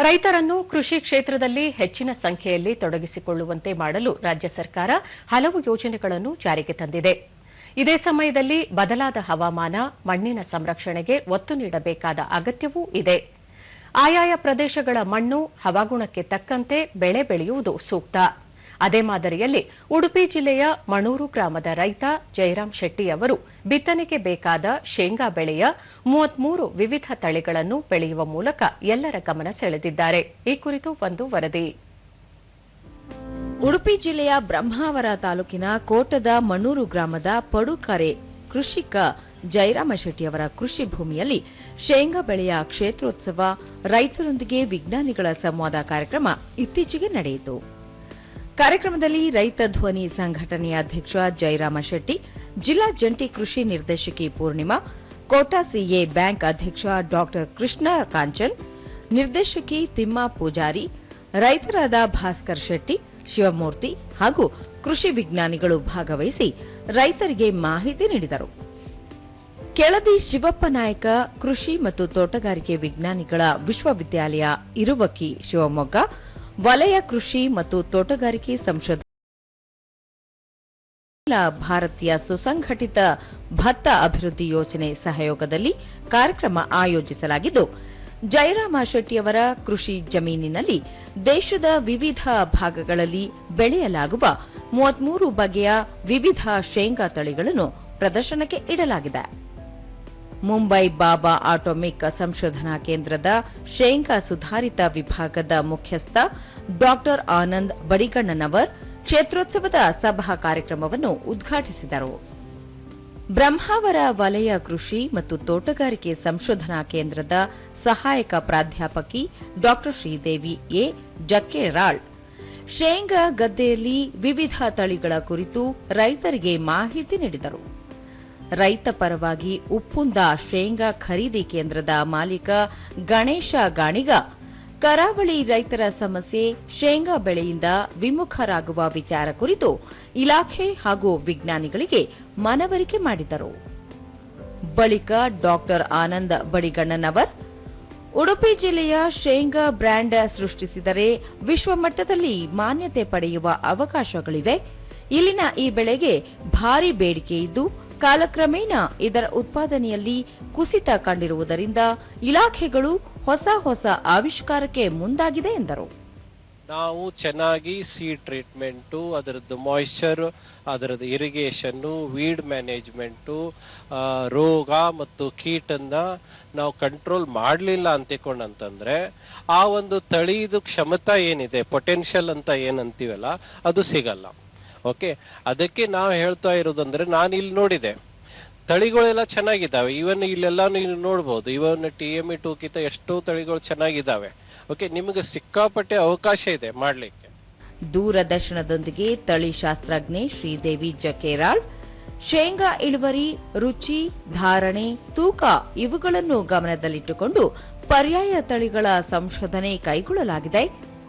ರೈತರನ್ನು ಕೃಷಿ ಕ್ಷೇತ್ರದಲ್ಲಿ ಹೆಚ್ಚಿನ ಸಂಖ್ಯೆಯಲ್ಲಿ ತೊಡಗಿಸಿಕೊಳ್ಳುವಂತೆ ಮಾಡಲು ರಾಜ್ಯ ಸರ್ಕಾರ ಹಲವು ಯೋಜನೆಗಳನ್ನು ಜಾರಿಗೆ ತಂದಿದೆ. ಇದೇ ಸಮಯದಲ್ಲಿ ಬದಲಾದ ಹವಾಮಾನ, ಮಣ್ಣಿನ ಸಂರಕ್ಷಣೆಗೆ ಒತ್ತು ನೀಡಬೇಕಾದ ಅಗತ್ಯವೂ ಇದೆ. ಆಯಾಯ ಪ್ರದೇಶಗಳ ಮಣ್ಣು, ಹವಾಗುಣಕ್ಕೆ ತಕ್ಕಂತೆ ಬೆಳೆ ಬೆಳೆಯುವುದು ಸೂಕ್ತ. ಅದೇ ಮಾದರಿಯಲ್ಲಿ ಉಡುಪಿ ಜಿಲ್ಲೆಯ ಮಣೂರು ಗ್ರಾಮದ ರೈತ ಜಯರಾಮ್ ಶೆಟ್ಟಿ ಅವರು ಬಿತ್ತನೆಗೆ ಬೇಕಾದ ಶೇಂಗಾ ಬೆಳೆಯ 33 ವಿವಿಧ ತಳಿಗಳನ್ನು ಬೆಳೆಯುವ ಮೂಲಕ ಎಲ್ಲರ ಗಮನ ಸೆಳೆದಿದ್ದಾರೆ. ಈ ಕುರಿತು ಒಂದು ವರದಿ. ಉಡುಪಿ ಜಿಲ್ಲೆಯ ಬ್ರಹ್ಮಾವರ ತಾಲೂಕಿನ ಕೋಟದ ಮಣೂರು ಗ್ರಾಮದ ಪಡುಕರೆ ಕೃಷಿಕ ಜಯರಾಮ ಶೆಟ್ಟಿಯವರ ಕೃಷಿ ಭೂಮಿಯಲ್ಲಿ ಶೇಂಗಾ ಬೆಳೆಯ ಕ್ಷೇತ್ರೋತ್ಸವ, ರೈತರೊಂದಿಗೆ ವಿಜ್ಞಾನಿಗಳ ಸಂವಾದ ಕಾರ್ಯಕ್ರಮ ಇತ್ತೀಚೆಗೆ ನಡೆಯಿತು. ಕಾರ್ಯಕ್ರಮದಲ್ಲಿ ರೈತ ಧ್ವನಿ ಸಂಘಟನೆಯ ಅಧ್ಯಕ್ಷ ಜಯರಾಮ ಶೆಟ್ಟಿ, ಜಿಲ್ಲಾ ಜಂಟಿ ಕೃಷಿ ನಿರ್ದೇಶಕಿ ಪೂರ್ಣಿಮಾ, ಕೋಟಾ ಸಿಎ ಬ್ಯಾಂಕ್ ಅಧ್ಯಕ್ಷ ಡಾ ಕೃಷ್ಣ ಕಾಂಚನ್, ನಿರ್ದೇಶಕಿ ತಿಮ್ಮ ಪೂಜಾರಿ, ರೈತರಾದ ಭಾಸ್ಕರ್ ಶೆಟ್ಟಿ, ಶಿವಮೂರ್ತಿ ಹಾಗೂ ಕೃಷಿ ವಿಜ್ಞಾನಿಗಳು ಭಾಗವಹಿಸಿ ರೈತರಿಗೆ ಮಾಹಿತಿ ನೀಡಿದರು. ಕೆಳದಿ ಶಿವಪ್ಪ ನಾಯಕ ಕೃಷಿ ಮತ್ತು ತೋಟಗಾರಿಕೆ ವಿಜ್ಞಾನಿಗಳ ವಿಶ್ವವಿದ್ಯಾಲಯ ಇರುವಕ್ಕಿ ಶಿವಮೊಗ್ಗ, ವಲಯ ಕೃಷಿ ಮತ್ತು ತೋಟಗಾರಿಕೆ ಸಂಶೋಧನಾ ಭಾರತೀಯ ಸುಸಂಘಟಿತ ಭತ್ತ ಅಭಿವೃದ್ಧಿ ಯೋಜನೆ ಸಹಯೋಗದಲ್ಲಿ ಕಾರ್ಯಕ್ರಮ ಆಯೋಜಿಸಲಾಗಿದ್ದು, ಜಯರಾಮ ಶೆಟ್ಟಿಯವರ ಕೃಷಿ ಜಮೀನಿನಲ್ಲಿ ದೇಶದ ವಿವಿಧ ಭಾಗಗಳಲ್ಲಿ ಬೆಳೆಯಲಾಗುವ 33 ಬಗೆಯ ವಿವಿಧ ಶೇಂಗಾ ತಳಿಗಳನ್ನು ಪ್ರದರ್ಶನಕ್ಕೆ ಇಡಲಾಗಿದೆ. ಮುಂಬೈ ಬಾಬಾ ಆಟೋಮಿಕ್ ಸಂಶೋಧನಾ ಕೇಂದ್ರದ ಶೇಂಗಾ ಸುಧಾರಿತ ವಿಭಾಗದ ಮುಖ್ಯಸ್ಥ ಡಾ ಆನಂದ್ ಬಡಿಗಣ್ಣನವರ್ ಕ್ಷೇತ್ರೋತ್ಸವದ ಸಭಾ ಕಾರ್ಯಕ್ರಮವನ್ನು ಉದ್ಘಾಟಿಸಿದರು. ಬ್ರಹ್ಮಾವರ ವಲಯ ಕೃಷಿ ಮತ್ತು ತೋಟಗಾರಿಕೆ ಸಂಶೋಧನಾ ಕೇಂದ್ರದ ಸಹಾಯಕ ಪ್ರಾಧ್ಯಾಪಕಿ ಡಾ ಶ್ರೀದೇವಿ ಎ ಜಕ್ಕೇರಾಳ್ ಶೇಂಗಾ ಗದ್ದೆಯಲ್ಲಿ ವಿವಿಧ ತಳಿಗಳ ಕುರಿತು ರೈತರಿಗೆ ಮಾಹಿತಿ ನೀಡಿದರು. ರೈತ ಪರವಾಗಿ ಉಪ್ಪುಂದ ಶೇಂಗಾ ಖರೀದಿ ಕೇಂದ್ರದ ಮಾಲೀಕ ಗಣೇಶ ಗಾಣಿಗ ಕರಾವಳಿ ರೈತರ ಸಮಸ್ಯೆ ಶೇಂಗಾ ಬೆಳೆಯಿಂದ ವಿಮುಖರಾಗುವ ವಿಚಾರ ಕುರಿತು ಇಲಾಖೆ ಹಾಗೂ ವಿಜ್ಞಾನಿಗಳಿಗೆ ಮನವರಿಕೆ ಮಾಡಿದರು. ಬಳಿಕ ಡಾ ಆನಂದ್ ಬಡಿಗಣ್ಣನವರ್ ಉಡುಪಿ ಜಿಲ್ಲೆಯ ಶೇಂಗಾ ಬ್ರ್ಯಾಂಡ್ ಸೃಷ್ಟಿಸಿದರೆ ವಿಶ್ವಮಟ್ಟದಲ್ಲಿ ಮಾನ್ಯತೆ ಪಡೆಯುವ ಅವಕಾಶಗಳಿವೆ. ಇಲ್ಲಿನ ಈ ಬೆಳೆಗೆ ಭಾರಿ ಬೇಡಿಕೆ ಇದ್ದು ಕಾಲಕ್ರಮೇಣ ಇದರ ಉತ್ಪಾದನೆಯಲ್ಲಿ ಕುಸಿತ ಕಂಡಿರುವುದರಿಂದ ಇಲಾಖೆಗಳು ಹೊಸ ಆವಿಷ್ಕಾರಕ್ಕೆ ಮುಂದಾಗಿದೆ ಎಂದರು. ನಾವು ಚೆನ್ನಾಗಿ ಸೀಡ್ ಟ್ರೀಟ್ಮೆಂಟು, ಅದರದ್ದು ಮಾಯಿಶ್ಚರ್, ಅದರದ್ದು ಇರಿಗೇಷನ್ನು, ವೀಡ್ ಮ್ಯಾನೇಜ್ಮೆಂಟು, ರೋಗ ಮತ್ತು ಕೀಟನ್ನ ನಾವು ಕಂಟ್ರೋಲ್ ಮಾಡಲಿಲ್ಲ ಅಂತಕೊಂಡಂತಂದ್ರೆ ಆ ಒಂದು ತಳಿದು ಕ್ಷಮತಾ ಏನಿದೆ, ಪೊಟೆನ್ಷಿಯಲ್ ಅಂತ ಏನಂತೀವಲ್ಲ, ಅದು ಸಿಗಲ್ಲ. ಓಕೆ, ಅದಕ್ಕೆ ನಾವು ಹೇಳ್ತಾ ಇರೋದಂದ್ರೆ, ನಾನು ಇಲ್ಲಿ ನೋಡಿದೆ ತಳಿಗಳೆಲ್ಲ ಚೆನ್ನಾಗಿದ್ದಾವೆ. ಇವನ್ ಇಲ್ಲೆಲ್ಲ ನೀವು ನೋಡ್ಬೋದು, ಇವನ್ TME 2 ಎಷ್ಟೋ ತಳಿಗಳು ಚೆನ್ನಾಗಿದ್ದಾವೆ. ಓಕೆ, ನಿಮಗೆ ಸಿಕ್ಕಾಪಟ್ಟೆ ಅವಕಾಶ ಇದೆ ಮಾಡಲಿಕ್ಕೆ. ದೂರದರ್ಶನದೊಂದಿಗೆ ತಳಿ ಶಾಸ್ತ್ರಜ್ಞೆ ಶ್ರೀದೇವಿ ಜಕೇರಾಳ್ ಶೇಂಗಾ ಇಳುವರಿ, ರುಚಿ, ಧಾರಣೆ, ತೂಕ ಇವುಗಳನ್ನು ಗಮನದಲ್ಲಿಟ್ಟುಕೊಂಡು ಪರ್ಯಾಯ ತಳಿಗಳ ಸಂಶೋಧನೆ ಕೈಗೊಳ್ಳಲಾಗಿದೆ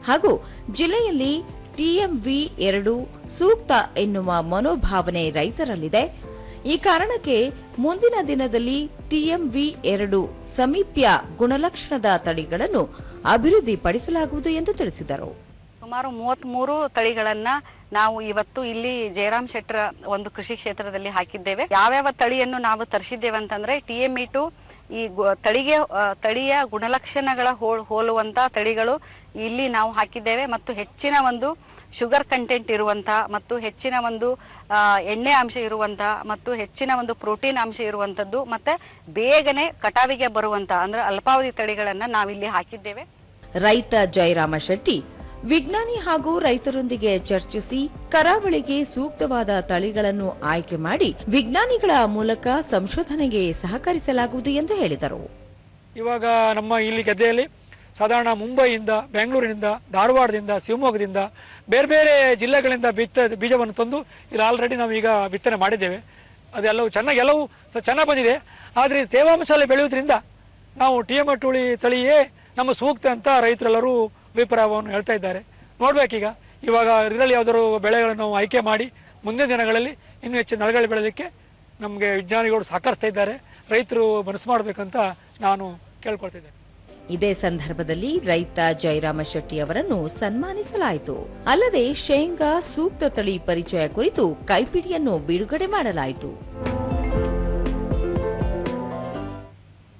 ಹಾಗೂ ಜಿಲ್ಲೆಯಲ್ಲಿ TMV2 ಸೂಕ್ತ ಎನ್ನುವ ಮನೋಭಾವನೆ ರೈತರಲ್ಲಿದೆ. ಈ ಕಾರಣಕ್ಕೆ ಮುಂದಿನ ದಿನದಲ್ಲಿ TMV2 ಸಮೀಪ್ಯ ಗುಣಲಕ್ಷಣದ ತಳಿಗಳನ್ನು ಅಭಿವೃದ್ಧಿಪಡಿಸಲಾಗುವುದು ಎಂದು ತಿಳಿಸಿದರು. ಸುಮಾರು 33 ತಳಿಗಳನ್ನ ನಾವು ಇವತ್ತು ಇಲ್ಲಿ ಜಯರಾಮ್ ಶೆಟ್ಟರ ಒಂದು ಕೃಷಿ ಕ್ಷೇತ್ರದಲ್ಲಿ ಹಾಕಿದ್ದೇವೆ. ಯಾವ್ಯಾವ ತಳಿಯನ್ನು ನಾವು ತರಿಸಿದ್ದೇವೆ ಅಂತಂದ್ರೆ TME2 ಈ ತಳಿಯ ಗುಣಲಕ್ಷಣಗಳ ಹೋಲುವಂತ ತಳಿಗಳು ಇಲ್ಲಿ ನಾವು ಹಾಕಿದ್ದೇವೆ ಮತ್ತು ಹೆಚ್ಚಿನ ಒಂದು ಶುಗರ್ ಕಂಟೆಂಟ್ ಇರುವಂತಹ ಮತ್ತು ಹೆಚ್ಚಿನ ಒಂದು ಎಣ್ಣೆ ಅಂಶ ಇರುವಂತಹ ಮತ್ತು ಹೆಚ್ಚಿನ ಒಂದು ಪ್ರೋಟೀನ್ ಅಂಶ ಇರುವಂತದ್ದು ಮತ್ತೆ ಬೇಗನೆ ಕಟಾವಿಗೆ ಬರುವಂತಹ ಅಂದ್ರೆ ಅಲ್ಪಾವಧಿ ತಳಿಗಳನ್ನ ನಾವಿಲ್ಲಿ ಹಾಕಿದ್ದೇವೆ. ರೈತ ಜಯರಾಮ ಶೆಟ್ಟಿ ವಿಜ್ಞಾನಿ ಹಾಗೂ ರೈತರೊಂದಿಗೆ ಚರ್ಚಿಸಿ ಕರಾವಳಿಗೆ ಸೂಕ್ತವಾದ ತಳಿಗಳನ್ನು ಆಯ್ಕೆ ಮಾಡಿ ವಿಜ್ಞಾನಿಗಳ ಮೂಲಕ ಸಂಶೋಧನೆಗೆ ಸಹಕರಿಸಲಾಗುವುದು ಎಂದು ಹೇಳಿದರು. ಇವಾಗ ನಮ್ಮ ಇಲ್ಲಿ ಗದ್ದೆಯಲ್ಲಿ ಸಾಧಾರಣ ಮುಂಬೈಯಿಂದ, ಬೆಂಗಳೂರಿನಿಂದ, ಧಾರವಾಡದಿಂದ, ಶಿವಮೊಗ್ಗದಿಂದ ಬೇರೆ ಬೇರೆ ಜಿಲ್ಲೆಗಳಿಂದ ಬೀಜವನ್ನು ತಂದು ಇಲ್ಲಿ ಆಲ್ರೆಡಿ ನಾವೀಗ ಬಿತ್ತನೆ ಮಾಡಿದ್ದೇವೆ. ಅದೆಲ್ಲವೂ ಎಲ್ಲವೂ ಚೆನ್ನಾಗಿ ಬಂದಿದೆ. ಆದರೆ ತೇವಾಂಶದಲ್ಲಿ ಬೆಳೆಯುವುದರಿಂದ ನಾವು TME2 ತಳಿಯೇ ನಮ್ಮ ಸೂಕ್ತ ಅಂತ ರೈತರೆಲ್ಲರೂ ಅಭಿಪ್ರಾಯವನ್ನು ಹೇಳ್ತಾ ಇದ್ದಾರೆ. ನೋಡ್ಬೇಕೀಗ ಇವಾಗ ಇದರಲ್ಲಿ ಯಾವ್ದಾದ್ರು ಬೆಳೆಗಳನ್ನು ನಾವು ಆಯ್ಕೆ ಮಾಡಿ ಮುಂದಿನ ದಿನಗಳಲ್ಲಿ ಇನ್ನೂ ಹೆಚ್ಚಿನ ನೆಲಗಳು ಬೆಳೆಯೋದಕ್ಕೆ ನಮಗೆ ವಿಜ್ಞಾನಿಗಳು ಸಹಕರಿಸ್ತಾ ಇದ್ದಾರೆ. ರೈತರು ಮನಸ್ಸು ಮಾಡಬೇಕಂತ ನಾನು ಕೇಳ್ಕೊಳ್ತಿದ್ದೇನೆ. ಇದೇ ಸಂದರ್ಭದಲ್ಲಿ ರೈತ ಜಯರಾಮ ಶೆಟ್ಟಿ ಅವರನ್ನು ಸನ್ಮಾನಿಸಲಾಯಿತು. ಅಲ್ಲದೆ ಶೇಂಗಾ ಸೂಕ್ತ ತಳಿ ಪರಿಚಯ ಕುರಿತು ಕೈಪಿಡಿಯನ್ನು ಬಿಡುಗಡೆ ಮಾಡಲಾಯಿತು.